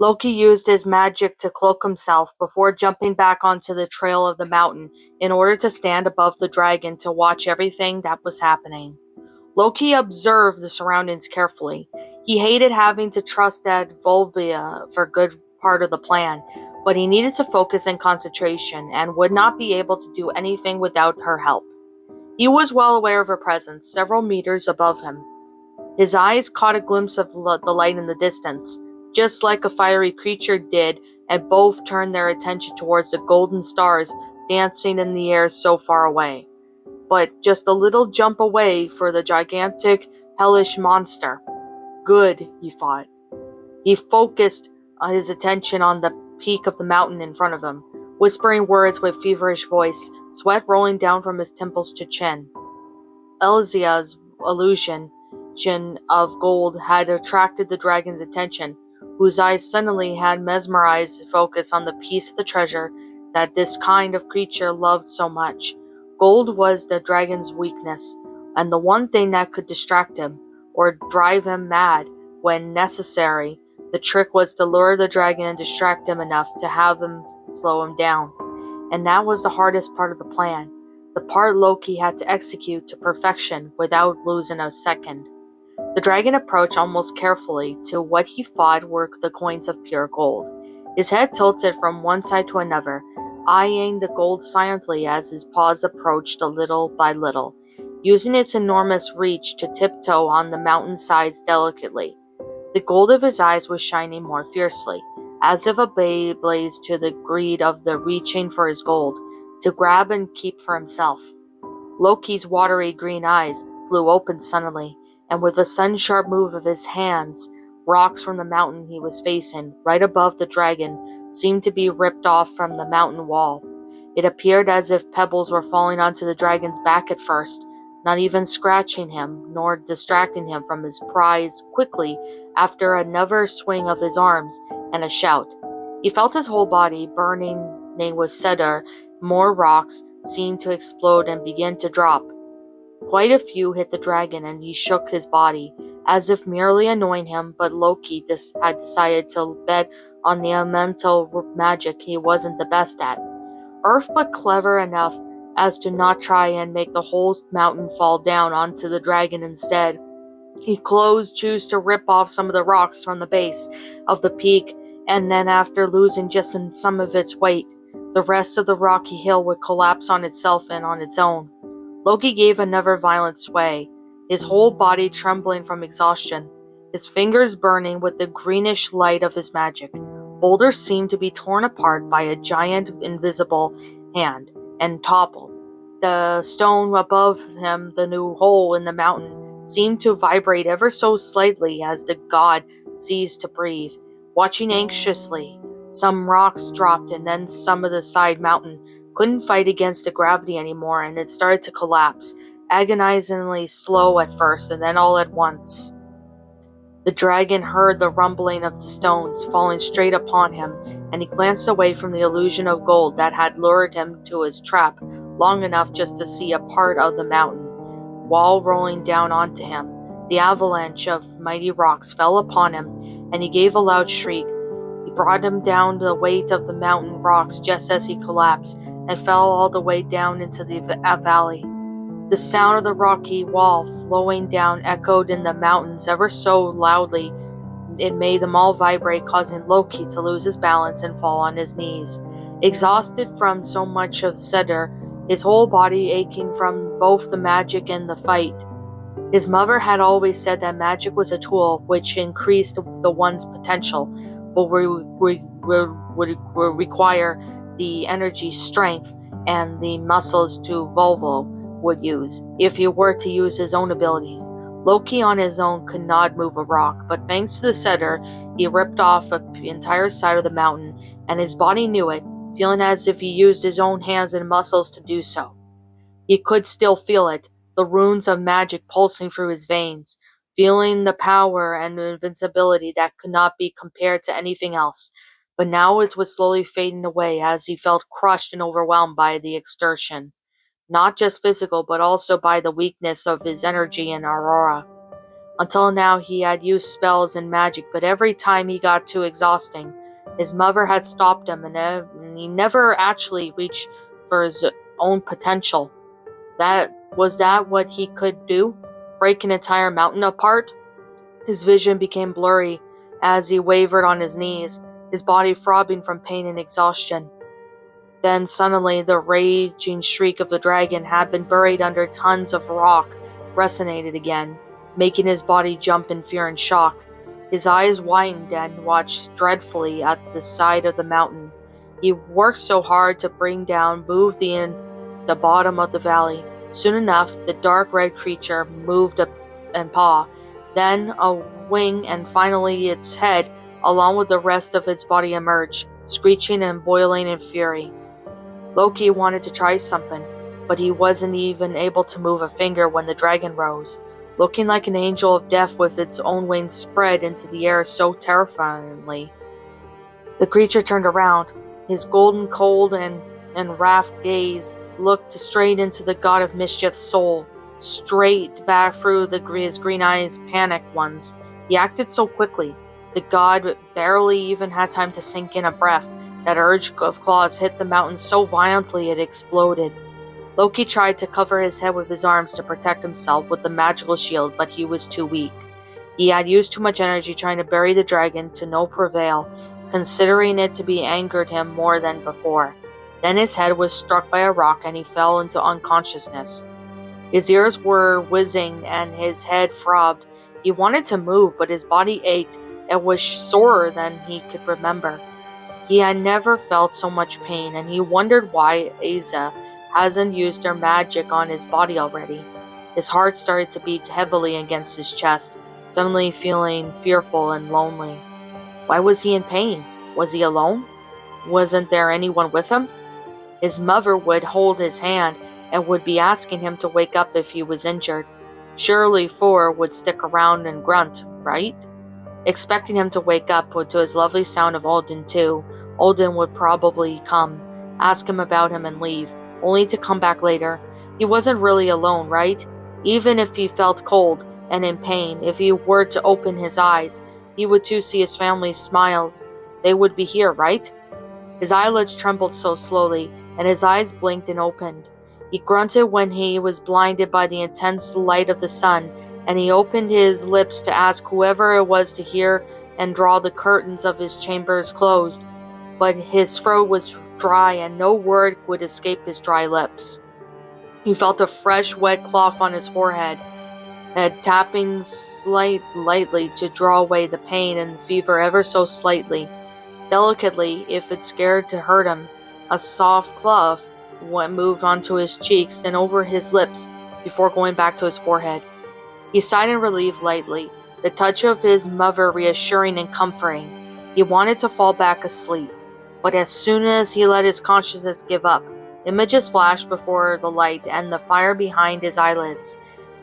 Loki used his magic to cloak himself before jumping back onto the trail of the mountain in order to stand above the dragon to watch everything that was happening. Loki observed the surroundings carefully. He hated having to trust that Volvia for a good part of the plan, but he needed to focus and concentration and would not be able to do anything without her help. He was well aware of her presence, several meters above him. His eyes caught a glimpse of the light in the distance, just like a fiery creature did, and both turned their attention towards the golden stars dancing in the air so far away. But just a little jump away for the gigantic, hellish monster. Good, he thought. He focused his attention on the peak of the mountain in front of him, whispering words with feverish voice, sweat rolling down from his temples to chin. Elzia's illusion of gold had attracted the dragon's attention, whose eyes suddenly had mesmerized focus on the piece of the treasure that this kind of creature loved so much. Gold was the dragon's weakness, and the one thing that could distract him, or drive him mad when necessary. The trick was to lure the dragon and distract him enough to have him slow him down. And that was the hardest part of the plan, the part Loki had to execute to perfection without losing a second. The dragon approached almost carefully to what he thought were the coins of pure gold. His head tilted from one side to another, eyeing the gold silently as his paws approached little by little, using its enormous reach to tiptoe on the mountain sides delicately. The gold of his eyes was shining more fiercely, as if a blaze to the greed of the reaching for his gold, to grab and keep for himself. Loki's watery green eyes flew open suddenly, and with a sudden-sharp move of his hands, rocks from the mountain he was facing, right above the dragon, seemed to be ripped off from the mountain wall. It appeared as if pebbles were falling onto the dragon's back at first, not even scratching him, nor distracting him from his prize. Quickly, after another swing of his arms and a shout, he felt his whole body burning with cedar. More rocks seemed to explode and begin to drop. Quite a few hit the dragon, and he shook his body, as if merely annoying him, but Loki had decided to bet on the elemental magic he wasn't the best at. Earth, but clever enough as to not try and make the whole mountain fall down onto the dragon instead. He chose to rip off some of the rocks from the base of the peak, and then after losing just some of its weight, the rest of the rocky hill would collapse on itself and on its own. Loki gave another violent sway, his whole body trembling from exhaustion, his fingers burning with the greenish light of his magic. Boulders seemed to be torn apart by a giant invisible hand and toppled. The stone above him, the new hole in the mountain, seemed to vibrate ever so slightly as the god ceased to breathe. Watching anxiously, some rocks dropped, and then some of the side mountain couldn't fight against the gravity anymore, and it started to collapse, agonizingly slow at first, and then all at once. The dragon heard the rumbling of the stones falling straight upon him, and he glanced away from the illusion of gold that had lured him to his trap long enough just to see a part of the mountain wall rolling down onto him. The avalanche of mighty rocks fell upon him, and he gave a loud shriek. He brought him down the weight of the mountain rocks just as he collapsed, and fell all the way down into the valley. The sound of the rocky wall flowing down echoed in the mountains ever so loudly. It made them all vibrate, causing Loki to lose his balance and fall on his knees. Exhausted from so much of cedar, his whole body aching from both the magic and the fight. His mother had always said that magic was a tool which increased the one's potential, but would require the energy, strength, and the muscles to Volvo would use if he were to use his own abilities. Loki on his own could not move a rock, but thanks to the cedar, he ripped off the entire side of the mountain, and his body knew it, feeling as if he used his own hands and muscles to do so. He could still feel it, the runes of magic pulsing through his veins, feeling the power and invincibility that could not be compared to anything else. But now it was slowly fading away as he felt crushed and overwhelmed by the exertion, not just physical but also by the weakness of his energy and aurora. Until now, he had used spells and magic, but every time he got too exhausting, his mother had stopped him, and he never actually reached for his own potential. That what he could do? Break an entire mountain apart? His vision became blurry as he wavered on his knees, his body throbbing from pain and exhaustion. Then suddenly the raging shriek of the dragon had been buried under tons of rock resonated again, making his body jump in fear and shock. His eyes widened and watched dreadfully at the side of the mountain. He worked so hard to bring down, move the bottom of the valley. Soon enough, the dark red creature moved a and paw, then a wing, and finally its head, along with the rest of its body, emerged, screeching and boiling in fury. Loki wanted to try something, but he wasn't even able to move a finger when the dragon rose, looking like an angel of death with its own wings spread into the air so terrifyingly. The creature turned around. His golden, cold, and wrath gaze looked straight into the god of mischief's soul, straight back through his green eyes' panicked ones. He acted so quickly. The god barely even had time to sink in a breath. That urge of claws hit the mountain so violently it exploded. Loki tried to cover his head with his arms to protect himself with the magical shield, but he was too weak. He had used too much energy trying to bury the dragon to no prevail, considering it to be angered him more than before. Then his head was struck by a rock and he fell into unconsciousness. His ears were whizzing and his head throbbed. He wanted to move, but his body ached and was sorer than he could remember. He had never felt so much pain, and he wondered why Asa hasn't used her magic on his body already. His heart started to beat heavily against his chest, suddenly feeling fearful and lonely. Why was he in pain? Was he alone? Wasn't there anyone with him? His mother would hold his hand and would be asking him to wake up if he was injured. Surely Thor would stick around and grunt, right? Expecting him to wake up to his lovely sound of Odin too. Odin would probably come, ask him about him and leave, only to come back later. He wasn't really alone, right? Even if he felt cold and in pain, if he were to open his eyes, he would too see his family's smiles. They would be here, right? His eyelids trembled so slowly, and his eyes blinked and opened. He grunted when he was blinded by the intense light of the sun, and he opened his lips to ask whoever it was to hear and draw the curtains of his chambers closed, but his throat was dry and no word would escape his dry lips. He felt a fresh wet cloth on his forehead, tapping lightly to draw away the pain and fever ever so slightly. Delicately, if it scared to hurt him, a soft cloth moved onto his cheeks, then over his lips, before going back to his forehead. He sighed in relief lightly, the touch of his mother reassuring and comforting. He wanted to fall back asleep, but as soon as he let his consciousness give up, images flashed before the light and the fire behind his eyelids.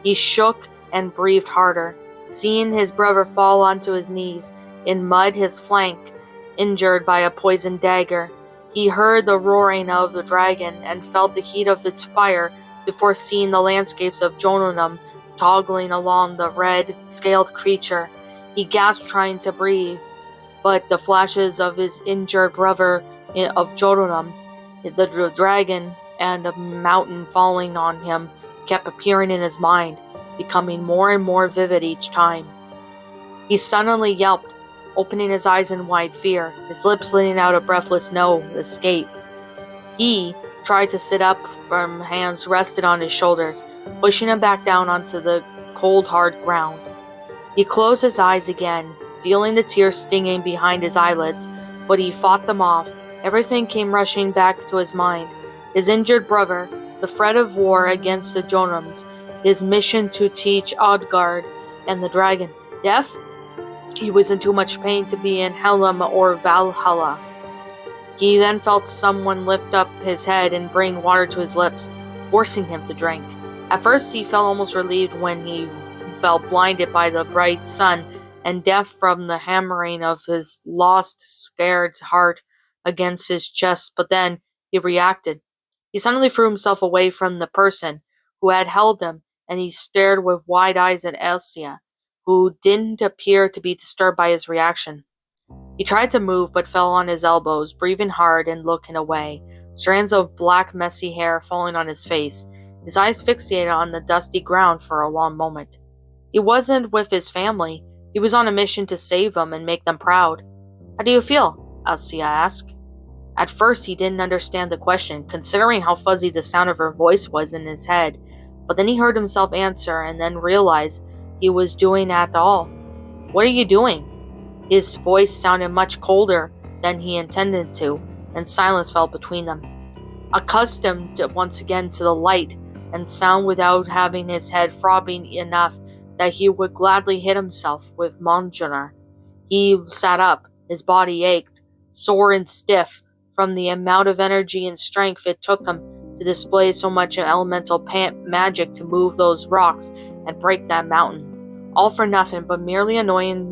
He shook and breathed harder, seeing his brother fall onto his knees, in mud, his flank injured by a poisoned dagger. He heard the roaring of the dragon and felt the heat of its fire before seeing the landscapes of Jotunheim toggling along the red-scaled creature. He gasped trying to breathe, but the flashes of his injured brother of Jotunheim, the dragon, and a mountain falling on him kept appearing in his mind, becoming more and more vivid each time. He suddenly yelped, opening his eyes in wide fear, his lips letting out a breathless no, escape. He tried to sit up, firm hands rested on his shoulders, pushing him back down onto the cold, hard ground. He closed his eyes again, feeling the tears stinging behind his eyelids, but he fought them off. Everything came rushing back to his mind. His injured brother, the threat of war against the Jotunheims, his mission to teach Odgard, and the dragon. Death? He was in too much pain to be in Helm or Valhalla. He then felt someone lift up his head and bring water to his lips, forcing him to drink. At first he felt almost relieved when he felt blinded by the bright sun and deaf from the hammering of his lost, scared heart against his chest, but then he reacted. He suddenly threw himself away from the person who had held him, and he stared with wide eyes at Elsia, who didn't appear to be disturbed by his reaction. He tried to move but fell on his elbows, breathing hard and looking away, strands of black messy hair falling on his face, his eyes fixated on the dusty ground for a long moment. He wasn't with his family. He was on a mission to save them and make them proud. "How do you feel?" Alcia asked. At first he didn't understand the question, considering how fuzzy the sound of her voice was in his head, but then he heard himself answer and then realized he was doing it all. "What are you doing?" His voice sounded much colder than he intended to, and silence fell between them. Accustomed once again to the light and sound without having his head throbbing enough that he would gladly hit himself with Monjoner, he sat up. His body ached, sore and stiff, from the amount of energy and strength it took him to display so much elemental magic to move those rocks and break that mountain. All for nothing, but merely annoying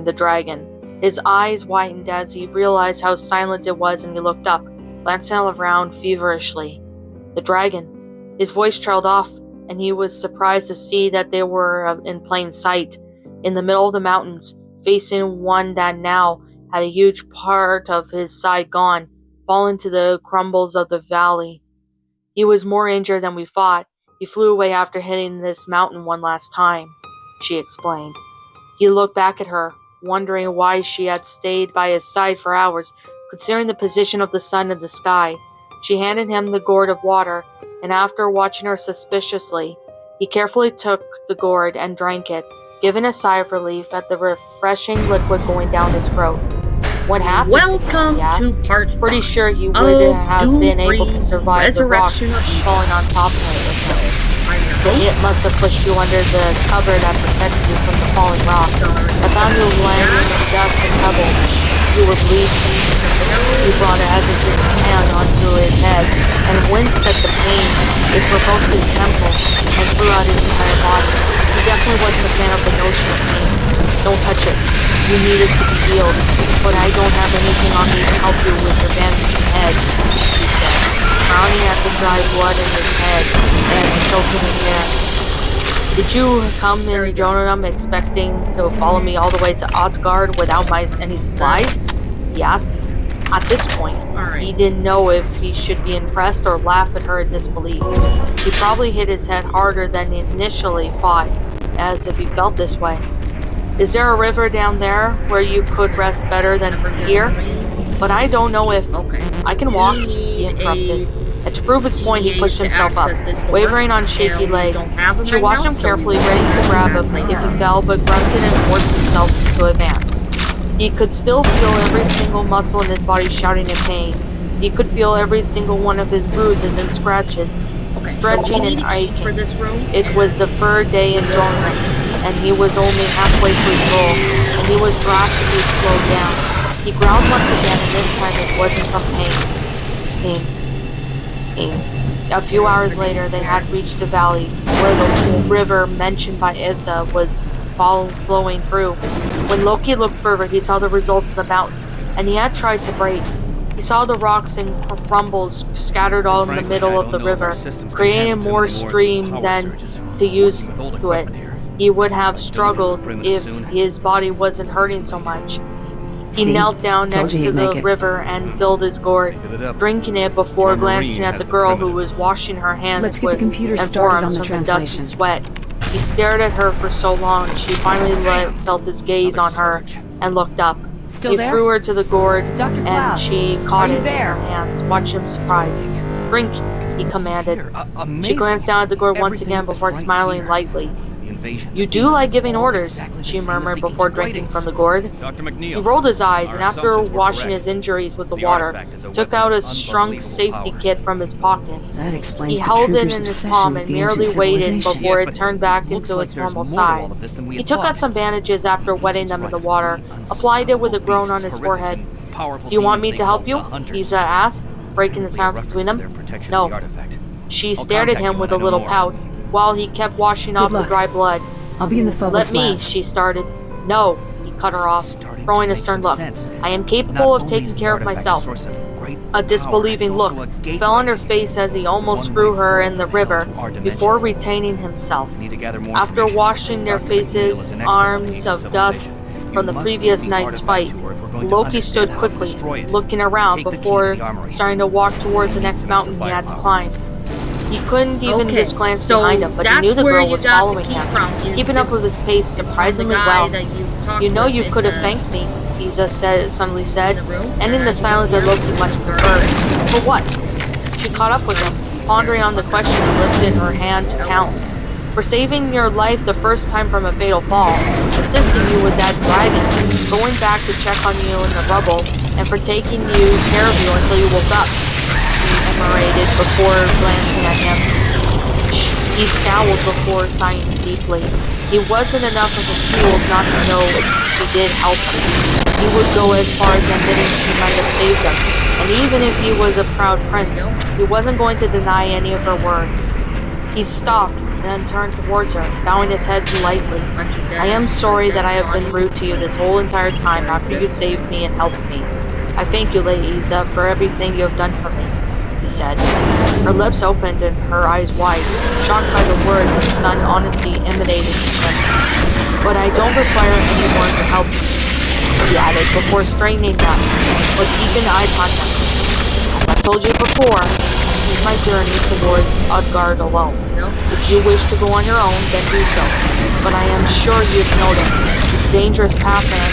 the dragon. His eyes widened as he realized how silent it was, and he looked up, glancing around feverishly. The dragon. His voice trailed off, and he was surprised to see that they were in plain sight, in the middle of the mountains, facing one that now had a huge part of his side gone, fallen to the crumbles of the valley. "He was more injured than we thought. He flew away after hitting this mountain one last time," she explained. He looked back at her, wondering why she had stayed by his side for hours, considering the position of the sun in the sky. She handed him the gourd of water, and after watching her suspiciously, he carefully took the gourd and drank it, giving a sigh of relief at the refreshing liquid going down his throat. "What happened to him?" he asked. "Pretty sure he would have been able to survive the rocks falling on top of him. It must have pushed you under the cover that protected you from the falling rocks. I found you laying in dust and pebbles. You were bleeding." He brought a hesitant hand onto his head and winced at the pain. It provoked his temple and throughout his entire body. He definitely wasn't a fan of the notion of pain. "Don't touch it. You need it to be healed, but I don't have anything on me to help you with your bandaged head," he said, frowning at the dry blood in his head and soaking his hair. "Did you come in Jonadam expecting to follow me all the way to Outgard without any supplies?" he asked. At this point, he didn't know if he should be impressed or laugh at her disbelief. He probably hit his head harder than he initially thought, as if he felt this way. "Is there a river down there where you could rest better than here? But I don't know if I can walk," he interrupted. And to prove his point, he pushed himself up, wavering on shaky legs. She watched him carefully, ready to grab him if he fell, but grunted and forced himself to advance. He could still feel every single muscle in his body shouting in pain. He could feel every single one of his bruises and scratches, stretching and aching. It was the third day in Jonadam, and he was only halfway to his goal, and he was drastically slowed down. He growled once again, and this time it wasn't from pain. A few hours later, they had reached the valley, where the river mentioned by Issa was flowing through. When Loki looked further, he saw the results of the mountain, and he had tried to break. He saw the rocks and crumbles scattered all in the middle of the river, creating more stream than to use to it. He would have struggled if his body wasn't hurting so much. He knelt down next to the river and filled his gourd, drinking it before glancing at the girl who was washing her hands and forearms from the dust and sweat. He stared at her for so long, she finally felt his gaze on her and looked up. He threw her to the gourd, and she caught it in her hands, watching him surprised. "Drink," he commanded. She glanced down at the gourd once again before smiling lightly. "You do like giving orders," she murmured before drinking from the gourd. He rolled his eyes, and after washing his injuries with the water, took out a shrunk safety kit from his pockets. He held it in his palm and merely waited before it turned back into its normal size. He took out some bandages after wetting them in the water, applied it with a groan on his forehead. "Do you want me to help you?" Isa asked, breaking the silence between them. "No." She stared at him with a little pout, while he kept washing off the dry blood. "I'll be in the Phobos "Let me," lab." she started. "No," he cut her off, throwing a stern look. "I am capable of taking care of myself." A disbelieving look fell on her face as he almost threw her in the river before retaining himself. After washing their faces, arms of dust from the previous night's fight, Loki stood quickly, looking around before starting to walk towards the next mountain he had to climb. He couldn't even just glance behind him, but he knew the girl was following him, keeping up with his pace surprisingly well. You know you could have thanked me, Isa suddenly said, ending the silence that Loki much preferred. For what? She caught up with him, pondering on the question and lifted her hand to count. For saving your life the first time from a fatal fall, assisting you with that dragon, going back to check on you in the rubble, and for taking care of you until you woke up, he enumerated before glancing at him. He scowled before sighing deeply. He wasn't enough of a fool not to know she did help him. He would go as far as admitting she might have saved him, and even if he was a proud prince, he wasn't going to deny any of her words. He stopped, then turned towards her, bowing his head lightly. I am sorry that I have been rude to you this whole entire time after you saved me and helped me. I thank you, Lady Isa, for everything you have done for me, he said. Her lips opened and her eyes wide, shocked by the words and the sudden honesty emanating from him. But I don't require anyone to help me, he added before straightening them, but keeping eye contact. As I've told you before, my journey towards Utgard alone. If you wish to go on your own, then do so. But I am sure you've noticed it's a dangerous path and...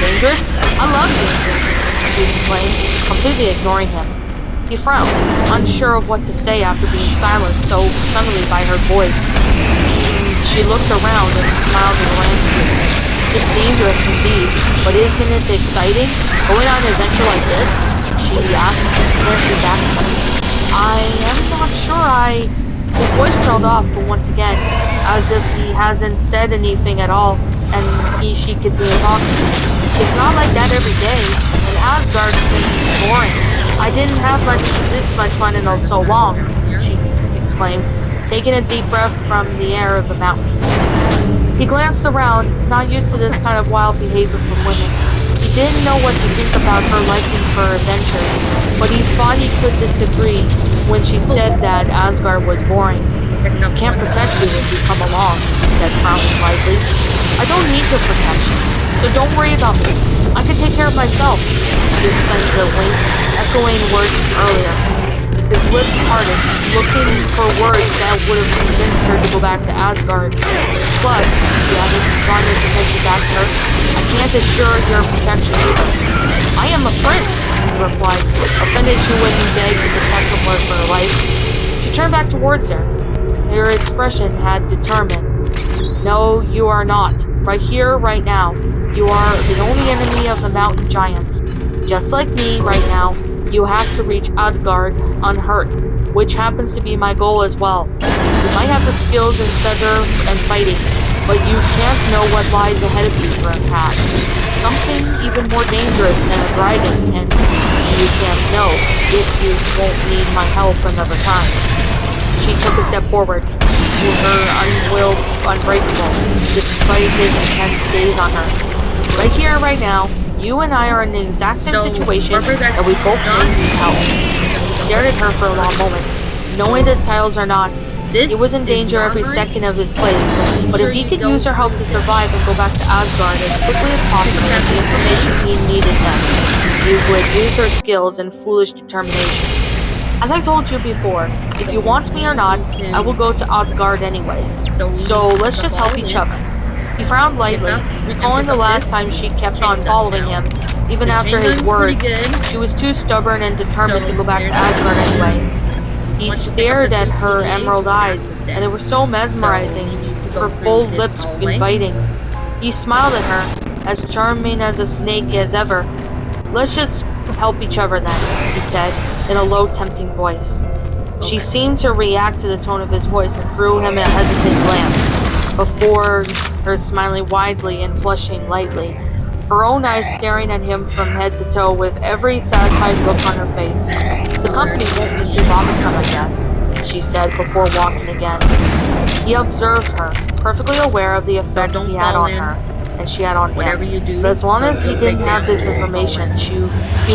Dangerous? I love danger, she exclaimed, completely ignoring him. He frowned, unsure of what to say after being silenced so suddenly by her voice. She looked around and smiled at the landscape. It's dangerous indeed, but isn't it exciting? Going on an adventure like this? She asked, glancing back at him. I am not sure His voice trailed off, but once again, as if he hasn't said anything at all, and she continued talking. It's not like that every day, and Asgard can be boring. I didn't have this much fun in so long, she exclaimed, taking a deep breath from the air of the mountains. He glanced around, not used to this kind of wild behavior from women. He didn't know what to think about her liking for adventures, but he thought he could disagree when she said that Asgard was boring. I can't protect you if you come along, he said, frowning slightly. I don't need your protection, so don't worry about me. I can take care of myself, she explained to Link, echoing words earlier. His lips parted, looking for words that would have convinced her to go back to Asgard. Plus, he added, drawing his attention back to her, I can't assure your protection either. I am a prince, he replied, offended she wouldn't beg to protect him for her life. She turned back towards her. Her expression had determined. No, you are not. Right here, right now. You are the only enemy of the mountain giants. Just like me, right now, you have to reach Utgard unhurt, which happens to be my goal as well. You might have the skills in center and fighting, but you can't know what lies ahead of you, perhaps. Something even more dangerous than a dragon, and you can't know if you won't need my help another time. She took a step forward, with her unwilled unbreakable, despite his intense gaze on her. Right here, right now, you and I are in the exact same situation, and we both need help. He stared at her for a long moment, knowing the titles are not. He was in danger every second of his place, but if he could use her help to survive and go back to Asgard as quickly as possible with the information he needed then, he would use her skills and foolish determination. As I told you before, if you want me or not, I will go to Asgard anyways, so let's just help each other. He frowned lightly, recalling the last time she kept on following him. Even after his words, she was too stubborn and determined to go back to Asgard anyway. He stared at her emerald eyes, and they were so mesmerizing, her full lips inviting. He smiled at her, as charming as a snake as ever. Let's just help each other then, he said, in a low, tempting voice. She seemed to react to the tone of his voice and threw him a hesitant glance, before her smiling widely and flushing lightly, her own eyes staring at him from head to toe with every satisfied look on her face. The company won't be too bothersome, I guess, she said before walking again. He observed her, perfectly aware of the effect he had on her. and she had on Whatever him. you do, But as long as he didn't have this information, he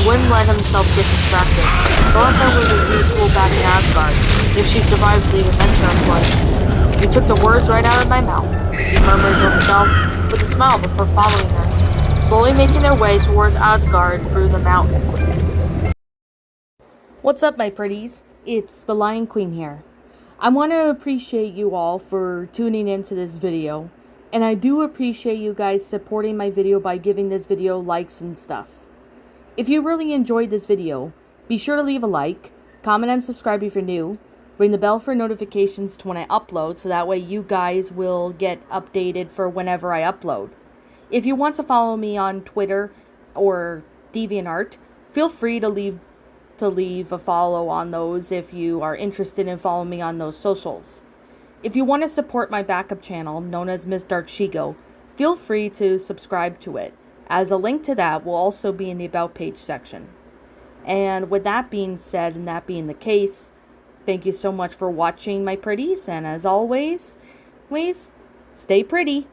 wouldn't let himself get distracted. Galatra was his new tool back in Asgard, if she survives the adventure, of course. You took the words right out of my mouth, he murmured to himself, with a smile before following her, slowly making their way towards Asgard through the mountains. What's up, my pretties? It's the Lion Queen here. I want to appreciate you all for tuning into this video, and I do appreciate you guys supporting my video by giving this video likes and stuff. If you really enjoyed this video, be sure to leave a like, comment and subscribe if you're new, ring the bell for notifications to when I upload so that way you guys will get updated for whenever I upload. If you want to follow me on Twitter or DeviantArt, feel free to leave a follow on those if you are interested in following me on those socials. If you want to support my backup channel, known as Miss Dark Shigo, feel free to subscribe to it, as a link to that will also be in the About page section. And with that being said, and that being the case, thank you so much for watching, my pretties, and as always, stay pretty.